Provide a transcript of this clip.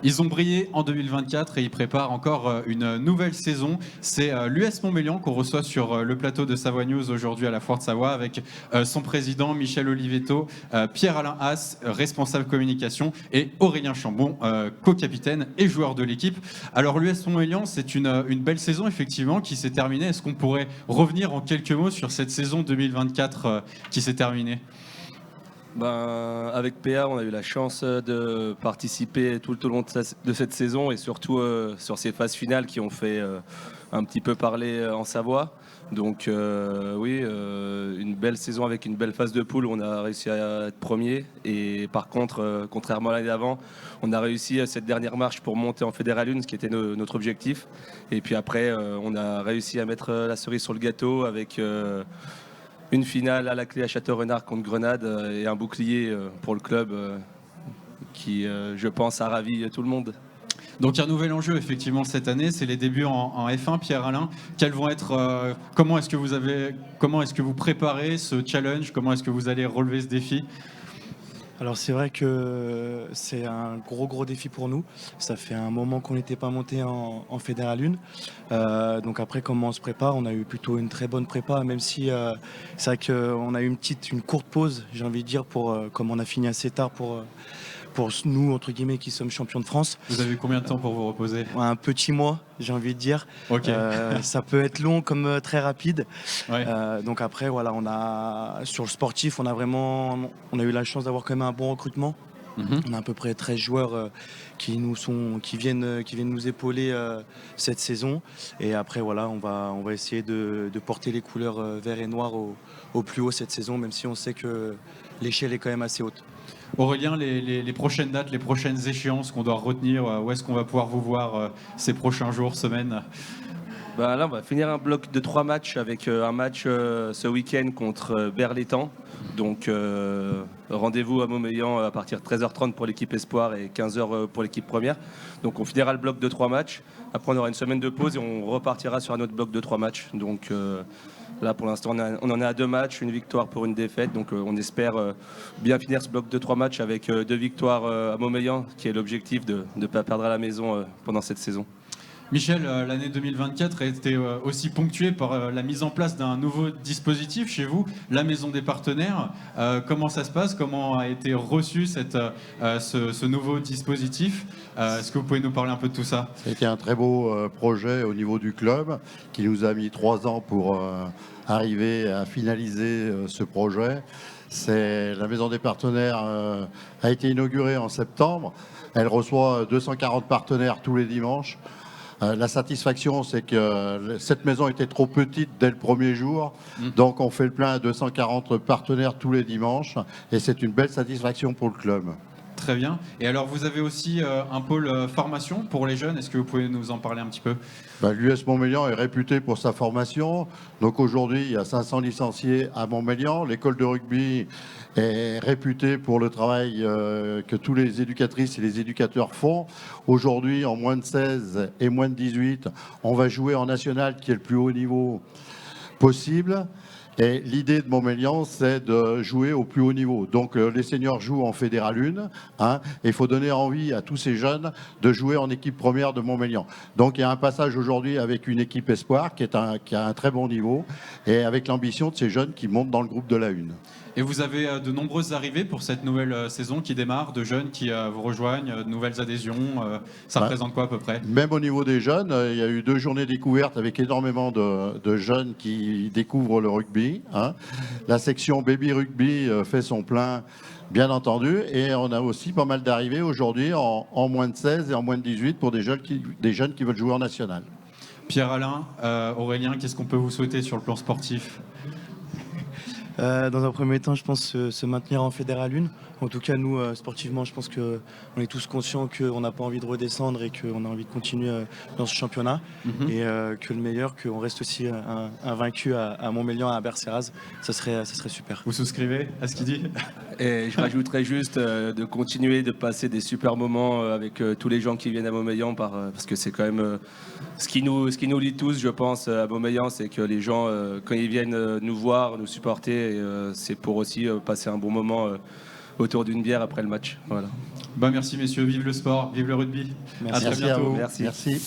Ils ont brillé en 2024 et ils préparent encore une nouvelle saison. C'est l'US Montmélian qu'on reçoit sur le plateau de Savoie News aujourd'hui à la Foire de Savoie avec son président Michel Olivetto, Pierre-Alain Haas, responsable communication, et Aurélien Chambon, co-capitaine et joueur de l'équipe. Alors l'US Montmélian, c'est une belle saison effectivement qui s'est terminée. Est-ce qu'on pourrait revenir en quelques mots sur cette saison 2024 qui s'est terminée ? Avec PA, on a eu la chance de participer tout au long de cette saison et surtout sur ces phases finales qui ont fait un petit peu parler en Savoie. Donc oui, une belle saison avec une belle phase de poule où on a réussi à être premier. Et par contre, contrairement à l'année d'avant, on a réussi cette dernière marche pour monter en Fédéral 1, ce qui était notre objectif. Et puis après, on a réussi à mettre la cerise sur le gâteau avec une finale à la clé à Château-Renard contre Grenade et un bouclier pour le club qui, je pense, a ravi tout le monde. Donc un nouvel enjeu effectivement cette année, c'est les débuts en F1. Pierre-Alain, quels vont être, comment est-ce que vous préparez ce challenge, comment est-ce que vous allez relever ce défi ? Alors c'est vrai que c'est un gros défi pour nous. Ça fait un moment qu'on n'était pas monté en Fédéral 1. Donc après, comment on se prépare ? On a eu plutôt une très bonne prépa, même si c'est vrai qu'on a eu une courte pause, j'ai envie de dire, comme on a fini assez tard pour nous, entre guillemets, qui sommes champions de France. Vous avez eu combien de temps pour vous reposer ? Un petit mois, j'ai envie de dire. Ok. Ça peut être long comme très rapide. Ouais. Donc après, voilà, sur le sportif, on a eu la chance d'avoir quand même un bon recrutement. On a à peu près 13 joueurs qui viennent nous épauler cette saison. Et après, voilà, on va essayer de porter les couleurs vert et noir au plus haut cette saison, même si on sait que l'échelle est quand même assez haute. Aurélien, les prochaines dates, les prochaines échéances qu'on doit retenir, où est-ce qu'on va pouvoir vous voir ces prochains jours, semaines ? Là, on va finir un bloc de 3 matchs avec un match ce week-end contre Berlétan. Donc rendez-vous à Montmélian à partir de 13h30 pour l'équipe Espoir et 15h pour l'équipe première. Donc on finira le bloc de 3 matchs. Après on aura une semaine de pause et on repartira sur un autre bloc de 3 matchs. Donc là pour l'instant on en est à 2 matchs, une victoire pour une défaite. Donc on espère bien finir ce bloc de 3 matchs avec 2 victoires à Montmélian, qui est l'objectif de ne pas perdre à la maison pendant cette saison. Michel, l'année 2024 a été aussi ponctuée par la mise en place d'un nouveau dispositif chez vous, la Maison des Partenaires. Comment ça se passe ? Comment a été reçu ce nouveau dispositif ? Est-ce que vous pouvez nous parler un peu de tout ça ? C'était un très beau projet au niveau du club qui nous a mis 3 ans pour arriver à finaliser ce projet. La Maison des Partenaires a été inaugurée en septembre. Elle reçoit 240 partenaires tous les dimanches. La satisfaction, c'est que cette maison était trop petite dès le premier jour. Donc on fait le plein à 240 partenaires tous les dimanches. Et c'est une belle satisfaction pour le club. Très bien. Et alors, vous avez aussi un pôle formation pour les jeunes. Est-ce que vous pouvez nous en parler un petit peu ? L'US Montmélian est réputé pour sa formation. Donc aujourd'hui, il y a 500 licenciés à Montmélian. L'école de rugby est réputée pour le travail que tous les éducatrices et les éducateurs font. Aujourd'hui, en moins de 16 et moins de 18, on va jouer en national, qui est le plus haut niveau possible. Et l'idée de Montmélian, c'est de jouer au plus haut niveau. Donc les seniors jouent en Fédéral 1. Et il faut donner envie à tous ces jeunes de jouer en équipe première de Montmélian. Donc il y a un passage aujourd'hui avec une équipe Espoir qui a un très bon niveau. Et avec l'ambition de ces jeunes qui montent dans le groupe de la 1. Et vous avez de nombreuses arrivées pour cette nouvelle saison qui démarre, de jeunes qui vous rejoignent, de nouvelles adhésions. Ça représente quoi à peu près ? Même au niveau des jeunes, il y a eu 2 journées découvertes avec énormément de jeunes qui découvrent le rugby. La section baby rugby fait son plein, bien entendu. Et on a aussi pas mal d'arrivées aujourd'hui en moins de 16 et en moins de 18 pour des jeunes qui veulent jouer en national. Pierre-Alain, Aurélien, qu'est-ce qu'on peut vous souhaiter sur le plan sportif ? Dans un premier temps, je pense se maintenir en Fédéral 1. En tout cas, nous, sportivement, je pense qu'on est tous conscients qu'on n'a pas envie de redescendre et qu'on a envie de continuer dans ce championnat. Et que le meilleur, qu'on reste aussi invaincu à Montmélian, à Berceraz, ça serait super. Vous souscrivez à ce qu'il dit ? Et je rajouterais juste de continuer de passer des super moments avec tous les gens qui viennent à Montmélian parce que c'est quand même ce qui nous lie tous, je pense, à Montmélian, c'est que les gens, quand ils viennent nous voir, nous supporter, c'est pour aussi passer un bon moment autour d'une bière après le match. Voilà. Bah, merci messieurs, vive le sport, vive le rugby. Merci. À très bientôt. vous. Merci. Merci.